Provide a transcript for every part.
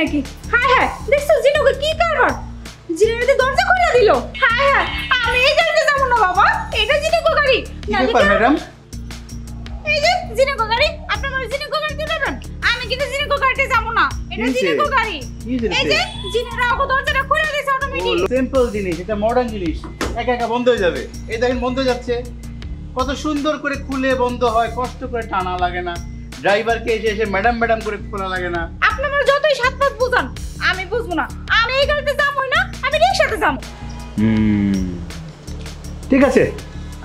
নাকি? হ্যাঁ হ্যাঁ, দেখছো জিনুকে কি কারণ? জিনুকে দরজা খুলে দিল। হ্যাঁ হ্যাঁ, আমি এই গাড়িতে যাবো না বাবা, এটা জিনুকে গাড়ি। কি ব্যাপার ম্যাডাম? এই যে জিনুকে গাড়ি, আপনি আমার জিনুকে গাড়িতে যাবেন? আমি কিন্তু জিনুকে গাড়িতে যাবো না, এটা জিনুকে গাড়ি। এই যে জিনুরা ওকে দরজাটা খুলে দিয়েছে অটোমেটিক। সিম্পল জিনিস, এটা মডার্ন জিনিস, একা একা বন্ধ হয়ে যাবে। এই দেখেন বন্ধ হয়ে যাচ্ছে, কত সুন্দর করে খুলে বন্ধ হয়, কষ্ট করে টানা লাগে না, ড্রাইভারকে এসে এসে ম্যাডাম ম্যাডাম করে খোলা লাগে না। আপনি আমার যতই সাত পাঁচ বুঝান, আমি বুঝবো না। আমি এই গাড়িতে যাবোই না, আমি রিকশাতে যাবো। ঠিক আছে,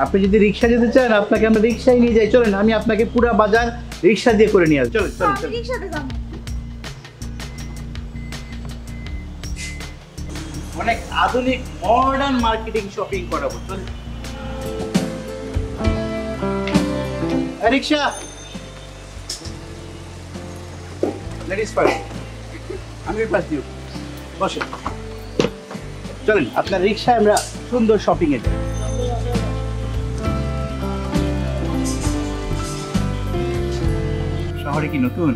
আপনি যদি রিকশা যেতে চান আপনাকে আমরা রিকশায় নিয়ে যাই, চলেন আমি আপনাকে পুরো বাজার রিকশা দিয়ে করে নিয়ে আসি। চলেন চলেন আমি রিকশাতে যাবো। অনেক আধুনিক মডার্ন মার্কেটিং শপিং করাবো, চলেন। রিকশা লেডিস ফার্স্ট, আমি পাস দিও, বসেন। চলেন আপনার রিকশায় আমরা সুন্দর শপিং এ যাই। শহরে কি নতুন?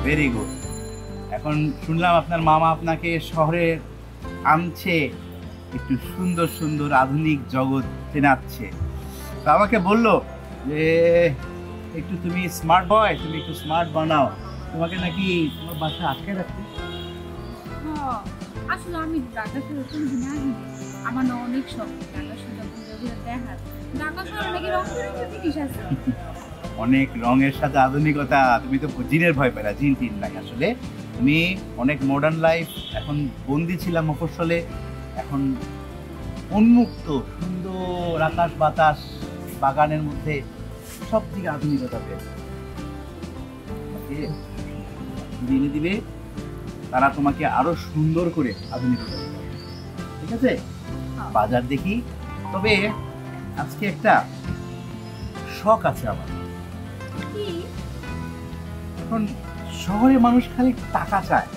Very good. এখন শুনলাম আপনার মামা আপনাকে শহরে আনছে, একটু সুন্দর সুন্দর আধুনিক জগৎ চেনাচ্ছে। তো আমাকে বললো যে একটু তুমি স্মার্ট বয়, তুমি একটু স্মার্ট বানাও, তোমাকে নাকি তোমার বাসা আটকে রাখতে। আসলে আমি ঢাকা শহরে কোনদিন আসিনি, আমার না অনেক শখ ঢাকা শহরে দেখার। ঢাকা শহরে নাকি রং বেরঙের জিনিস আছে, অনেক রঙের সাথে আধুনিকতা। তুমি তো জিনের ভয় পেলা, জিন টিন নাই। আসলে তুমি অনেক মডার্ন লাইফ, এখন বন্দি ছিলাম মফস্বলে, এখন উন্মুক্ত সুন্দর আকাশ বাতাস, বাগানের মধ্যে সব দিকে আধুনিকতা পেয়ে দিনে দিবে, তারা তোমাকে আরো সুন্দর করে আধুনিকতা দেবে। ঠিক আছে, বাজার দেখি। তবে আজকে একটা শখ আছে আমার। এখন শহরে মানুষ খালি টাকা চায়,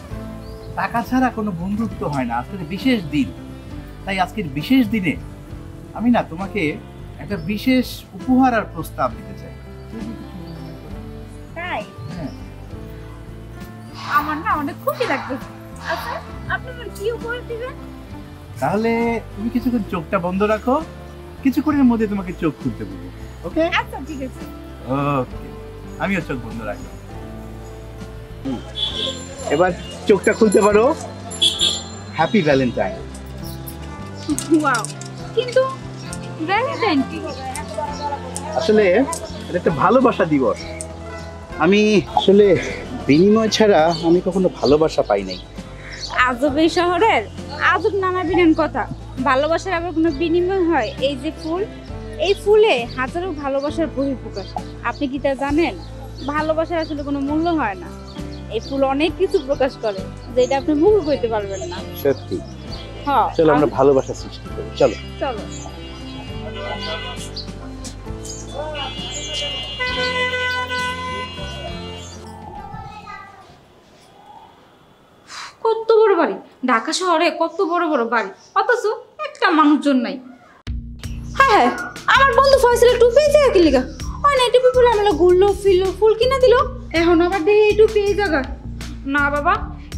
টাকা ছাড়া কোনো বন্ধুত্ব হয় না। আজকের বিশেষ দিন, তাই আজকের বিশেষ দিনে আমি না তোমাকে একটা বিশেষ উপহার আর প্রস্তাব দিতে চাই। তাই? হ্যাঁ, আমার না অনেক খুশি লাগবে। আচ্ছা, আপনি আমার কি উপহার দিবেন? তাহলে তুমি কিছুক্ষণ চোখটা বন্ধ রাখো, কিছুক্ষণের মধ্যে তোমাকে চোখ খুলতে বলবো। ওকে? আচ্ছা ঠিক আছে। ওকে, আমিও চোখ বন্ধ রাখলাম। এবার চোখটা খুলতে পারো। Happy Valentine. ওয়াও, কিন্তু ভ্যালেন্টাইন কি? আসলে এটা একটা ভালোবাসা দিবস। আমি আসলে বিনিময় ছাড়া আমি কখনো ভালোবাসা পাই নাই। আজব এই শহরের আজব নানা বিনান কথা। ভালোবাসার আবার কোনো বিনিময় হয়? এই যে ফুল, এই ফুলে হাজারো ভালোবাসার বহিঃপ্রকাশ। আপনি কি তা জানেন? ভালোবাসার আসলে কোনো মূল্য হয় না। এই ফুল অনেক কিছু প্রকাশ করে, যেটা আপনি মুখে কইতে পারবেন না। সত্যি। হ্যাঁ, চলো আমরা ভালোবাসা সৃষ্টি করি, চলো চলো। কত বড় বাড়ি, ঢাকা শহরে কত বড় বড় বাড়ি, অথচ একটা মানুষজন নাই। হ্যাঁ হ্যাঁ, আমার বন্ধু ফয়সালের টুপি যায় কি লিগা? ওই না টুপি পরে আমরা ঘুরলো ফিরলো, ফুল কিনা দিল, এখন আবার দেখি এই টুপি এই জায়গায়। না বাবা,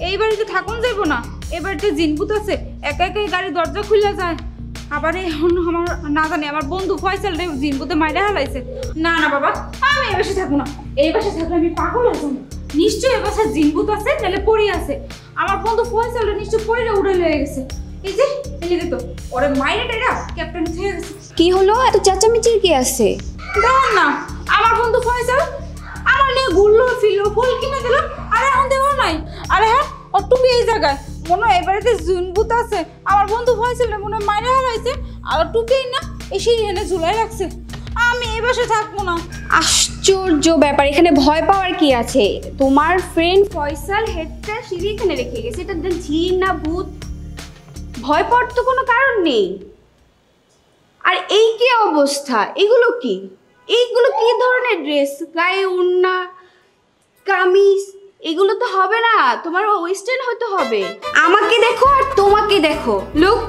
এই বাড়িতে থাকুন যাইব না। এই বাড়িতে জিনপুত আছে, একা একা গাড়ি দরজা খুলে যায়। আবার এখন আমার না জানি আমার বন্ধু ফয়সাল রে জিনপুতে মাইরে হালাইছে। না না বাবা, আমি এই বাসে থাকবো না। এই বাসে থাকলে আমি পাগল হয়ে যাবো। নিশ্চয়ই এ বাসায় জিনপুত আছে, নাহলে পড়ি আছে। আমার বন্ধু ফয়সাল রে নিশ্চয় পড়িলে উড়ে লয়ে গেছে। এই যে এলিগে তো ওরে মাইরে টেরা ক্যাপ্টেন থেকে গেছে। কি হলো, এত চেঁচামেচির কি আছে? দেখুন না, আমার বন্ধু ফয়সাল আমার নিয়ে ঘুরলো ফিরলো, ফুল কিনে দিল, আর এখন দেওয়া নাই। আরে হ্যাঁ, ওর টুপি এই জায়গায়, মনে হয় এই বাড়িতে জুনবুত আছে। আমার বন্ধু ফয়সাল রে মনে হয় মাইরে হারাইছে, আর টুপি না এসে এনে ঝুলাই রাখছে। আমি এই বাসে থাকবো না। আশ্চর্য ব্যাপার, এখানে ভয় পাওয়ার কি আছে? তোমার ফ্রেন্ড ফয়সাল হেডটা সিঁড়ি এখানে রেখে গেছে, এটা ঝির না ভূত? ভয় পাওয়ার তো কোনো কারণ নেই। আর এই কি অবস্থা? এগুলো কি, এইগুলো কি ধরনের ড্রেস? গায়ে ওড়না, কামিজ, এগুলো তো হবে না। তোমার ওয়েস্টার্ন হতে হবে। আমাকে দেখো আর তোমাকে দেখো, লুক।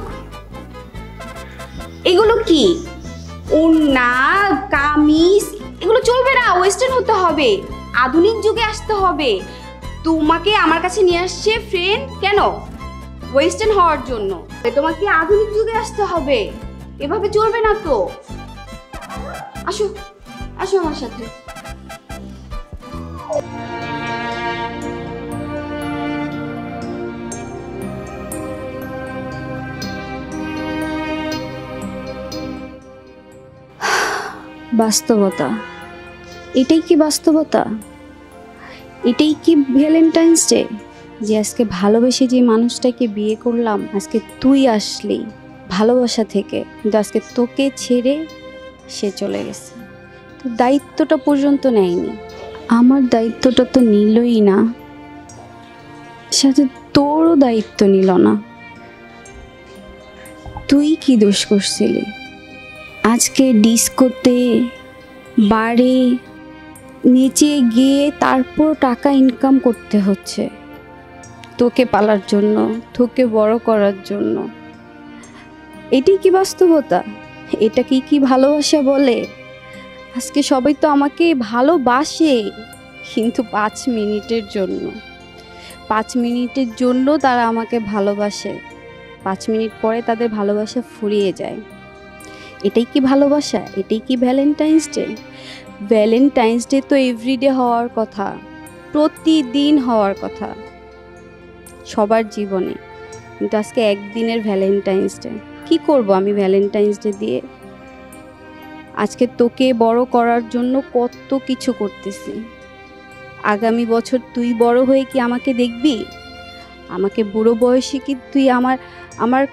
এগুলো কি? ওড়না, কামিজ, এগুলো চলবে না, ওয়েস্টার্ন হতে হবে। আধুনিক যুগে আসতে হবে। তোমাকে আমার কাছে নিয়ে আসছে ফ্রেন্ড কেন? ওয়েস্টার্ন হওয়ার জন্য। তোমাকে আধুনিক যুগে আসতে হবে, এভাবে চলবে না তো। আসো আসো আমার সাথে। বাস্তবতা, এটাই কি বাস্তবতা? এটাই কি ভ্যালেন্টাইন্স ডে? যে আজকে ভালোবেসে যে মানুষটাকে বিয়ে করলাম, আজকে তুই আসলি ভালোবাসা থেকে, কিন্তু আজকে তোকে ছেড়ে সে চলে গেছে। তো দায়িত্বটা পর্যন্ত নেয়নি, আমার দায়িত্বটা তো নিলই না, সাথে তোরও দায়িত্ব নিল না। তুই কি দোষ করছিলি? আজকে ডিস্কোতে বারে নিচে গিয়ে তারপর টাকা ইনকাম করতে হচ্ছে তোকে পালার জন্য, তোকে বড় করার জন্য। এটাই কি বাস্তবতা? এটা কি ভালোবাসা বলে? আজকে সবাই তো আমাকে ভালোবাসে, কিন্তু 5 মিনিটের জন্য। 5 মিনিটের জন্য তারা আমাকে ভালোবাসে, 5 মিনিট পরে তাদের ভালোবাসা ফুরিয়ে যায়। এটাই কি ভালোবাসা? এটাই কি ভ্যালেন্টাইন্স ডে? ভ্যালেন্টাইন্স ডে তো এভরিডে হওয়ার কথা, প্রতিদিন হওয়ার কথা সবার জীবনে, কিন্তু আজকে একদিনের ভ্যালেন্টাইন্স ডে। কি করব আমি ভ্যালেন্টাইন্স ডে দিয়ে? আজকে তোকে বড় করার জন্য কত কিছু করতেছি। আগামী বছর তুই বড় হয়ে কি আমাকে দেখবি? আমাকে বুড়ো বয়সে কি তুই আমার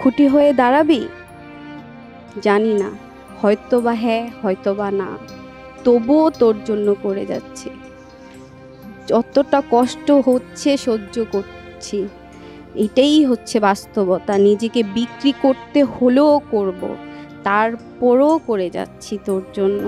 খুঁটি হয়ে দাঁড়াবি? জানি না, হয়তো বা হ্যাঁ, হয়তো বা না, তবুও তোর জন্য করে যাচ্ছি। যতটা কষ্ট হচ্ছে সহ্য করছি, এটাই হচ্ছে বাস্তবতা। নিজেকে বিক্রি করতে হলেও করব, তারপরও করে যাচ্ছি তোর জন্য।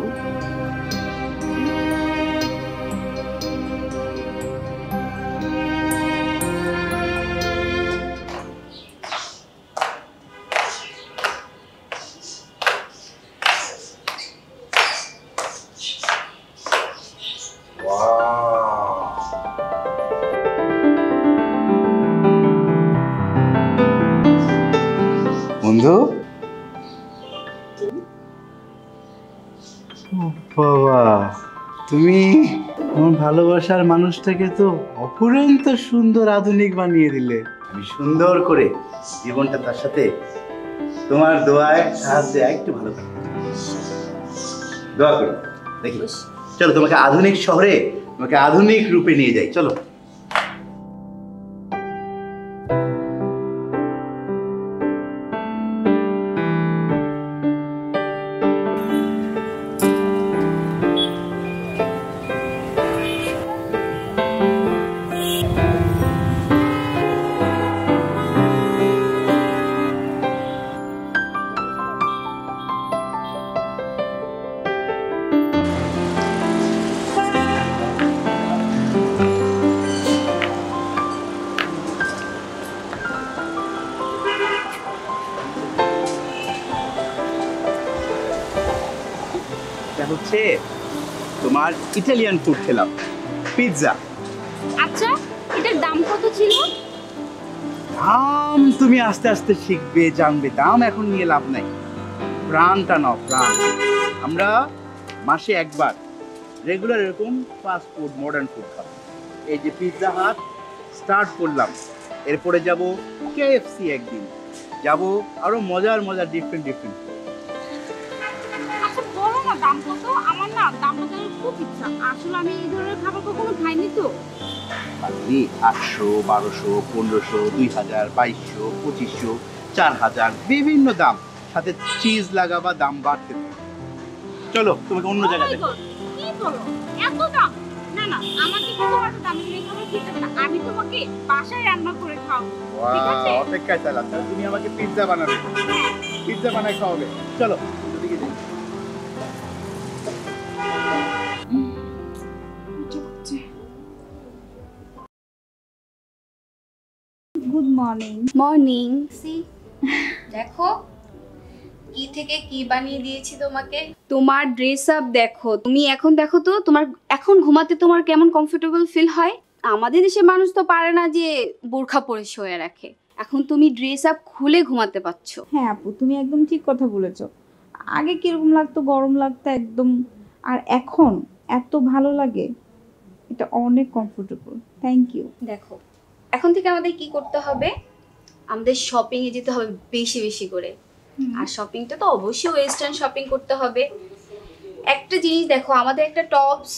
বন্ধু, বাবা, তুমি আমার ভালোবাসার মানুষটাকে তো অপূরন্ত সুন্দর আধুনিক বানিয়ে দিলে। আমি সুন্দর করে জীবনটা তার সাথে তোমার দোয়ায় সাহায্যে একটু ভালো করে দোয়া করো। দেখি, চলো তোমাকে আধুনিক শহরে, তোমাকে আধুনিক রূপে নিয়ে যাই, চলো। হচ্ছে তোমার ইটালিয়ান ফুড খেলাম, পিৎজা। আচ্ছা, এটার দাম কত ছিল? দাম তুমি আস্তে আস্তে শিখবে, জানবে। দাম এখন নিয়ে লাভ নাই, প্রাণটা নাও, প্রাণ। আমরা মাসে একবার রেগুলার এরকম ফাস্ট ফুড, মডার্ন ফুড খাবো। এই যে পিৎজা হাট স্টার্ট করলাম, এরপরে যাব KFC, একদিন যাব আরো মজার মজার ডিফারেন্ট। আচ্ছা বলো না দাম কত? আমার না দামটা জানার খুব ইচ্ছা। আসলে আমি এই ধরনের খাবার কখনো খাইনি তো। 800, 1200, 1500, 2000, 2200, 2500, 4000, বিভিন্ন দাম। সাথে চিজ লাগাবা, দাম বাড়তে থাকে। চলো তোমাকে অন্য জায়গায় দেখো। কি বলো, এত দাম? না না, আমাকে কি তোমার দামি দামি খাবার খেতে হবে না, আমি তোমাকে বাসায় রান্না করে খাওয়াবো, ঠিক আছে? অপেক্ষায় চালাম, তুমি আমাকে পিৎজা বানাবে, পিৎজা বানায় খাওয়াবে। চলো ওদিকে যাই। Good morning. মর্নিং। দেখো কি থেকে কি বানিয়ে দিয়েছি তোমাকে। তোমার ড্রেস আপ দেখো, তুমি এখন দেখো তো তোমার এখন ঘুমাতে তোমার কেমন কমফোর্টেবল ফিল হয়। আমাদের দেশের মানুষ তো পারে না যে বোরখা পরে শুয়ে রাখে, এখন তুমি ড্রেস আপ খুলে ঘুমাতে পারছো। হ্যাঁ আপু, তুমি একদম ঠিক কথা বলেছো। আগে কিরকম লাগতো, গরম লাগতো একদম, আর এখন এত ভালো লাগে, এটা অনেক কমফোর্টেবল। Thank you. দেখো এখন থেকে আমাদের কি করতে হবে, আমাদের শপিং এ যেতে হবে বেশি বেশি করে। আর শপিংটা তো অবশ্যই ওয়েস্টার্ন শপিং করতে হবে। একটা জিনিস দেখো, আমাদের একটা টপস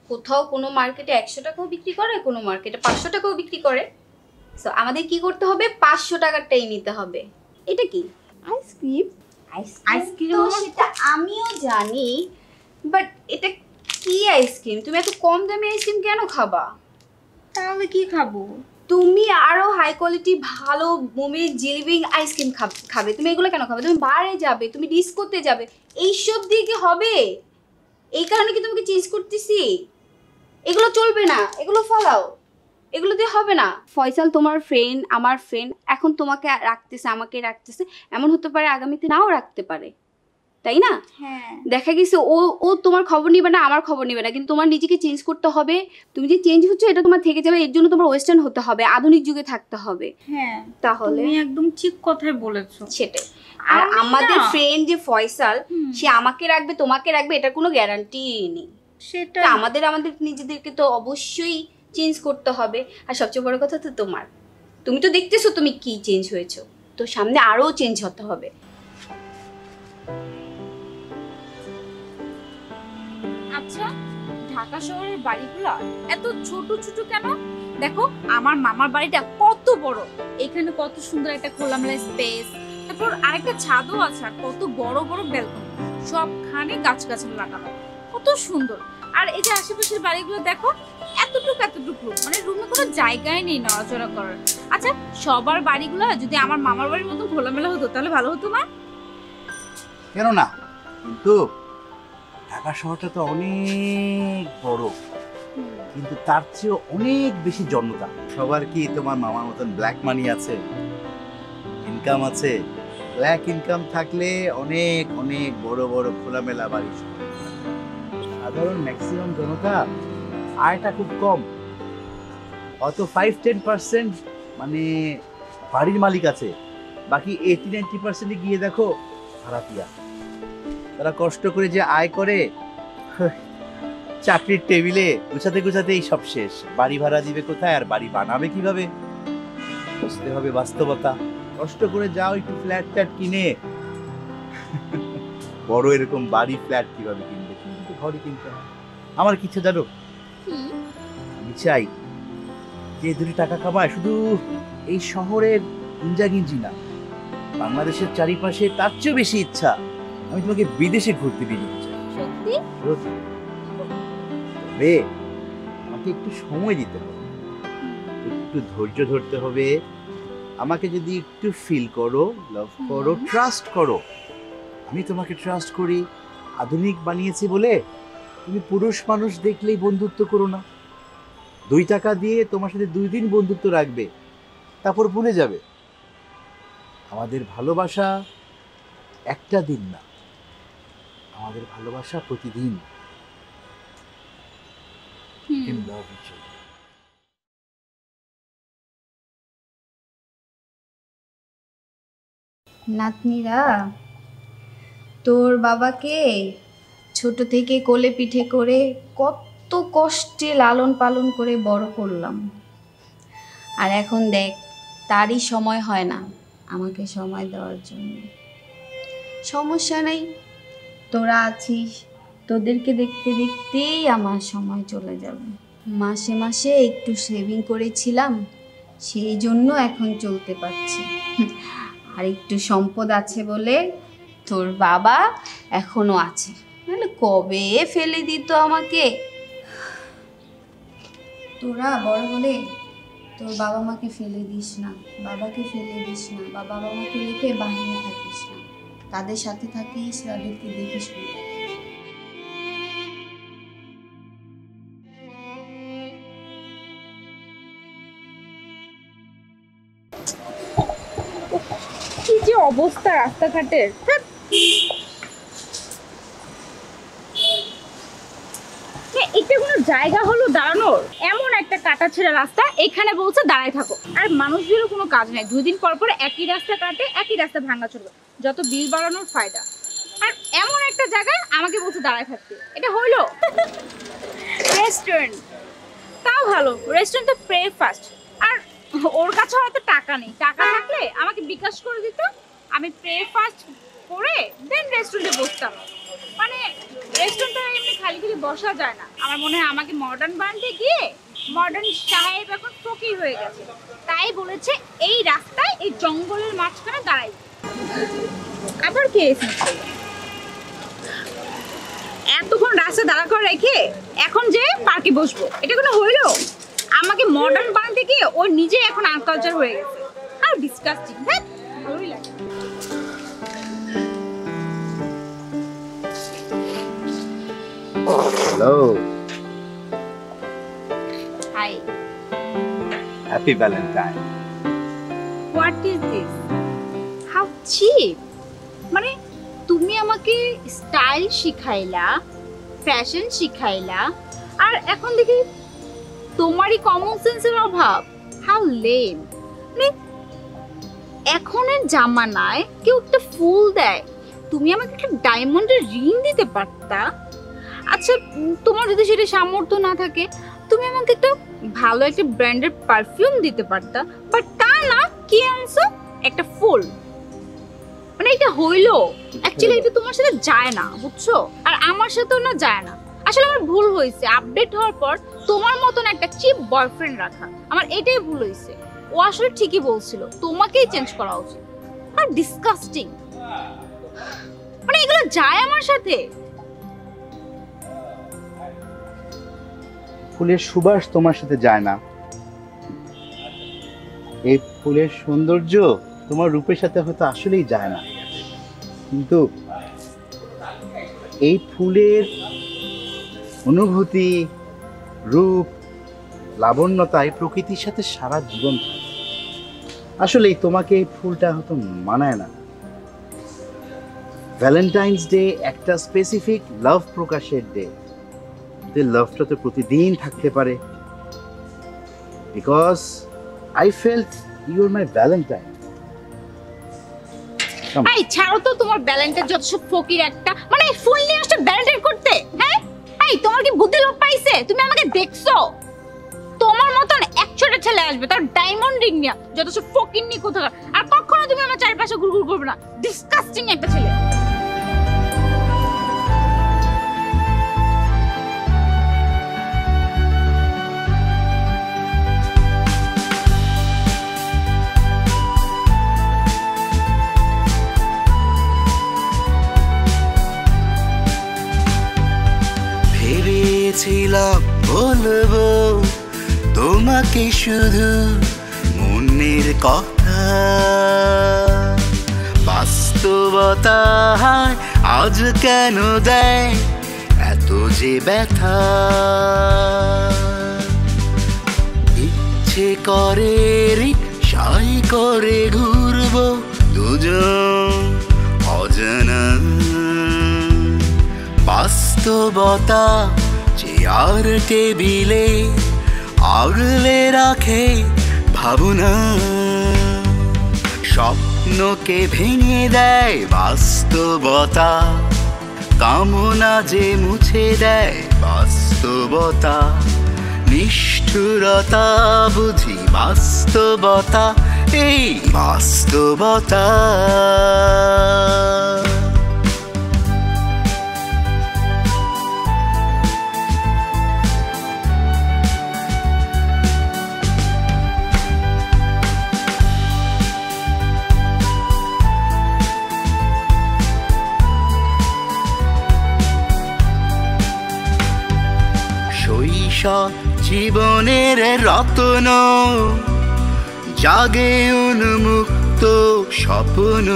কোথাও কোনো মার্কেটে 100 টাকাও বিক্রি করে, কোনো মার্কেটে 500 টাকাও বিক্রি করে। সো আমাদের কি করতে হবে, 500 টাকারটাই নিতে হবে। এটা কি আইসক্রিম? আইসক্রিম তো সেটা আমিও জানি, বাট এটা কি আইসক্রিম? তুমি এত কম দামে আইসক্রিম কেন খাবা? তাহলে কি খাবো? তুমি আরো হাই কোয়ালিটি ভালো মোমে জিলিবি আইসক্রিম খাবে। তুমি এগুলো কেন খাবে? তুমি বারে যাবে, তুমি ডিস্কোতে যাবে, এইসব দিয়ে কি হবে? এই কারণে কি তোমাকে চেঞ্জ করতেছি? এগুলো চলবে না, এগুলো ফলাও, এগুলো দিয়ে হবে না। ফয়সাল তোমার ফ্রেন্ড, আমার ফ্রেন্ড, এখন তোমাকে রাখতেছে, আমাকে রাখতেছে, এমন হতে পারে আগামীতে নাও রাখতে পারে, তাই না? হ্যাঁ। দেখা গেছে ও তোমার খবর নিবে না, আমার খবর নিবে না, কিন্তু তোমার নিজেকে চেঞ্জ করতে হবে। তুমি যে চেঞ্জ হচ্ছে এটা তোমার থেকে যাবে, এর জন্য তোমার ওয়েস্টার্ন হতে হবে, আধুনিক যুগে থাকতে হবে। হ্যাঁ তাহলে তুমি একদম ঠিক কথাই বলেছো। সেটাই। আর আমি আমাদের না- ফ্রেন্ড যে ফয়সাল, সে আমাকে রাখবে তোমাকে রাখবে এটার কোনো গ্যারান্টি নেই। সেটা তো আমাদের নিজেদেরকে তো অবশ্যই চেঞ্জ করতে হবে। আর সবচেয়ে বড় কথা তো তুমি তো দেখতেছো তুমি কি চেঞ্জ হয়েছো, তো সামনে আরো চেঞ্জ হতে হবে। আচ্ছা, ঢাকা শহরের বাড়িগুলো এত ছোট ছোট কেন? দেখো আমার মামার বাড়িটা কত বড়, এখানে কত সুন্দর একটা খোলামেলা স্পেস, তারপর আরেকটা ছাদও আছে, আর কত বড় বড় ব্যালকনি, সবখানে গাছগাছালি লাগানো, কত সুন্দর। আর এই যে আশেপাশের বাড়িগুলো দেখো, এতটুকু মানে রুমে কোনো জায়গায় নেই নড়াচড়া করার। আচ্ছা, সবার বাড়িগুলো যদি আমার মামার বাড়ির মতো খোলামেলা হতো তাহলে ভালো হতো না? কেন না, কিন্তু ঢাকা শহরটা তো অনেক বড়, কিন্তু তার চেয়েও অনেক বেশি জনতা। সবার কি তোমার মামার মতন ব্ল্যাক মানি আছে, ইনকাম আছে? ব্ল্যাক ইনকাম থাকলে অনেক অনেক বড় বড় খোলামেলা বাড়ি। সাধারণ ম্যাক্সিমাম জনতা আয়টা খুব কম, অত 5-10% মানে বাড়ির মালিক আছে, বাকি 80-90% গিয়ে দেখো ভাড়াটিয়া। তারা কষ্ট করে যে আয় করে, চাকরির টেবিলে গুছাতে গুছাতেই সব শেষ। বাড়ি ভাড়া দিবে কোথায়, আর বাড়ি বানাবে কিভাবে? বুঝতে হবে বাস্তবতা। কষ্ট করে যাও একটু ফ্ল্যাট ট্যাট কিনে, বড় এরকম বাড়ি ফ্ল্যাট কিভাবে কিনবে? কিন্তু ঘরই কিনতে হয়। আমার কিছু জানো, আমি চাই যে 2 টাকা কামায় শুধু এই শহরের গিঞ্জাগিঞ্জি না, বাংলাদেশের চারিপাশে তার চেয়েও বেশি ইচ্ছা আমি তোমাকে বিদেশে ঘুরতে নিয়ে যেতে চাই। সত্যি? তবে আমাকে একটু সময় দিতে হবে, একটু ধৈর্য ধরতে হবে। আমাকে যদি একটু ফিল করো, লাভ করো, ট্রাস্ট করো, আমি তোমাকে ট্রাস্ট করি। আধুনিক বানিয়েছি বলে তুমি পুরুষ মানুষ দেখলেই বন্ধুত্ব করো না। 2 টাকা দিয়ে তোমার সাথে 2 দিন বন্ধুত্ব রাখবে, তারপর ভুলে যাবে। আমাদের ভালোবাসা একটা দিন না, আমাদের ভালোবাসা প্রতিদিন। নাতনিরা, তোর বাবাকে ছোট থেকে কোলে পিঠে করে কত কষ্টে লালন পালন করে বড় করলাম, আর এখন দেখ তারই সময় হয় না আমাকে সময় দেওয়ার জন্য। সমস্যা নেই, তোরা আছিস, তোদেরকে দেখতে দেখতেই আমার সময় চলে যাবে। মাসে মাসে একটু সেভিং করেছিলাম, সেই জন্য এখন চলতে পারছি। আর একটু সম্পদ আছে বলে তোর বাবা এখনো আছে, নাহলে কবে ফেলে দিত আমাকে। তোরা বড় হলে তোর বাবা মাকে ফেলে দিস না, বাবাকে ফেলে দিস না, বা বাবা মাকে রেখে বাহিরে থাকিস না, তাদের সাথে থাকিস, তাদেরকে দেখিস না। কি যে অবস্থা রাস্তাঘাটের! ধ্যাৎ, জায়গা হলো দাঁড়ানোর এমন একটা কাটাছেঁড়া রাস্তা, এখানে বলছে দাঁড়ায় থাকো। আর মানুষদেরও কোনো কাজ নাই, 2 দিন পর পর একই রাস্তা কাটে, একই রাস্তা ভাঙা চলবে, যত বিল বাড়ানোর ফায়দা। আর এমন একটা জায়গায় আমাকে বলছে দাঁড়ায় থাকতে, এটা হইলো? রেস্টুরেন্ট তাও ভালো, রেস্টুরেন্ট তো প্রে ফার্স্ট। আর ওর কাছে হয়তো টাকা নেই, টাকা থাকলে আমাকে বিকাশ করে দিত, আমি প্রে ফার্স্ট করে দেন রেস্টুরেন্টে বসতাম। মানে রেস্টুরেন্টে এমনি খালি খালি বসা যায় না। আমার মনে হয় আমাকে মডার্ন বানাতে গিয়ে মডার্ন সাহেব এখন ফকির হয়ে গেছে, তাই বলেছে এই রাস্তায় এই জঙ্গলের মাঝখানে দাঁড়াই। আবার কে এসেছে? এতক্ষণ রাস্তা দাঁড়া করে রেখে এখন যে পার্কে বসবো, এটা কোনো হইলো? আমাকে মডার্ন বানাতে গিয়ে ও নিজে এখন আনকালচার হয়ে গেছে। আর ডিসকাস্টিং, হ্যাঁ ভালোই লাগে। Hello, hi, happy Valentine. What is this? How cheap! মানে তুমি আমাকে স্টাইল শিখাইলা, ফ্যাশন শিখাইলা, আর এখন দেখি তোমারই কমন সেন্সের অভাব। How lame! মানে এখনের জামানায় কেউ একটা ফুল দেয়, তুমি আমাকে একটা ডায়মন্ডের রিং দিতে পারতা। আচ্ছা, তোমার যদি সেটা সামর্থ্য না থাকে, তুমি আমাকে একটা ভালো একটা ব্র্যান্ডের পারফিউম দিতে পারতা, বাট তা না, কি আনছো? একটা ফুল। মানে এটা হইলো? অ্যাকচুয়ালি এটা তোমার সাথে যায় না, বুঝছো? আর আমার সাথেও না যায় না। আসলে আমার ভুল হয়েছে, আপডেট হওয়ার পর তোমার মতন একটা চিপ বয়ফ্রেন্ড রাখা, আমার এটাই ভুল হয়েছে। ও আসলে ঠিকই বলছিল, তোমাকেই চেঞ্জ করা উচিত। আর ডিসকাস্টিং, মানে এগুলো যায় আমার সাথে? ফুলের সুবাস তোমার সাথে যায় না, এই ফুলের সৌন্দর্য তোমার রূপের সাথে হয়তো আসলেই যায় না, কিন্তু এই ফুলের অনুভূতি, রূপ, লাবণ্যতায় প্রকৃতির সাথে সারা জীবন থাকে। আসলেই তোমাকে এই ফুলটা হয়তো মানায় না। ভ্যালেন্টাইন্স ডে একটা স্পেসিফিক লাভ প্রকাশের ডে, যে লাভটা তো প্রতিদিন থাকতে পারে। Because I felt you are my Valentine. এই ছাড়ো তো তোমার ভ্যালেন্টাইন, যত সব ফকির একটা। মানে ফুল নিয়ে আসছে ভ্যালেন্টাইন করতে, হ্যাঁ? এই তোমার কি বুদ্ধি লোপ পাইছে? তুমি আমাকে দেখছো? তোমার মতন 100টা ছেলে আসবে, তার ডায়মন্ড রিং নিয়ে, যত সব ফকির নিয়ে কোথাকার। আর কখনো তুমি আমার চারপাশে ঘুরঘুর করবে না, ডিসকাস্টিং একটা ছেলে। ভেবেছিলাম বলবো তোমাকে শুধু মনের কথা, বাস্তবতা আজ কেন দেয় এত যে ব্যথা। ইচ্ছে করে রিকশায় করে ঘুরবো দুজন অজানা, বাস্তবতা চেয়ার টেবিলে আগলে রাখে ভাবনা, স্বপ্নকে ভেঙে দেয় বাস্তবতা, কামনা যে মুছে দেয় বাস্তবতা, নিষ্ঠুরতা বুঝি বাস্তবতা, এই বাস্তবতা। শৈশব জীবনের রত্ন, জাগে উন্মুক্ত স্বপ্ন,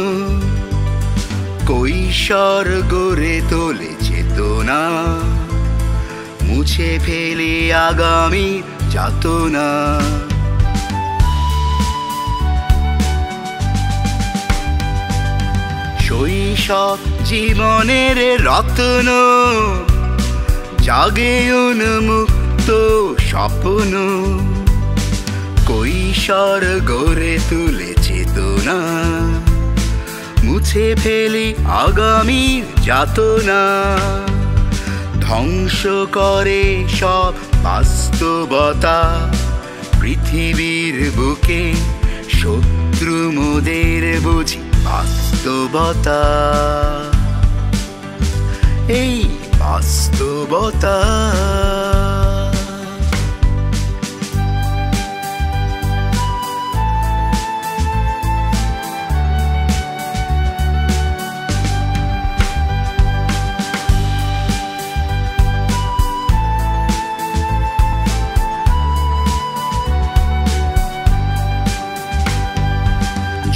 কৈশোর গড়ে তোলে চেতনা, মুছে ফেলে আগামী যাতনা। শৈশব জীবনের রত্ন, জাগে উন্মুক্ত মুক্ত স্বপ্ন, কৈশোর গড়ে তুলে চেতনা, মুছে ফেলি আগামীর যাতনা, ধ্বংস করে সব বাস্তবতা, পৃথিবীর বুকে শত্রু মোদের বুঝি বাস্তবতা, এই বাস্তবতা।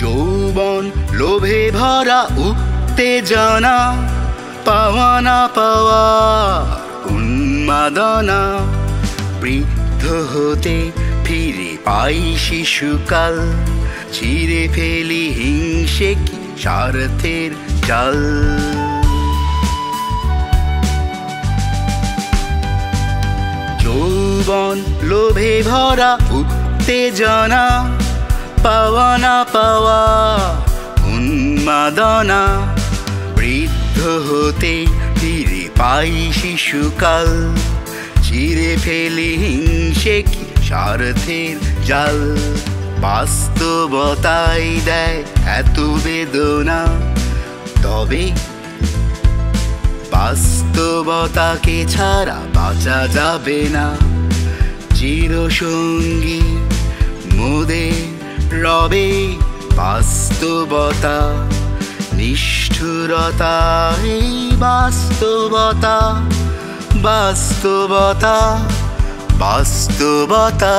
যৌবন লোভে ভরা উত্তেজনা, পাওয়া না পাওয়া উন্মাদনা, বৃদ্ধ হতে ফিরে পাই শিশুকাল, ছিঁড়ে ফেলি হিংসে কি স্বার্থের জাল। যৌবন লোভে ভরা উত্তেজনা, পাওয়া না পাওয়া উন্মাদনা, বৃদ্ধ হতে ফিরে পাই শিশুকাল, ছিঁড়ে ফেলি হিংসে কি স্বার্থের জাল। বাস্তবতাই দেয় এত বেদনা, তবে বাস্তবতাকে ছাড়া বাঁচা যাবে না। চিরসঙ্গী মোদের রবে বাস্তবতা, নিষ্ঠুরতা এই বাস্তবতা, বাস্তবতা, বাস্তবতা।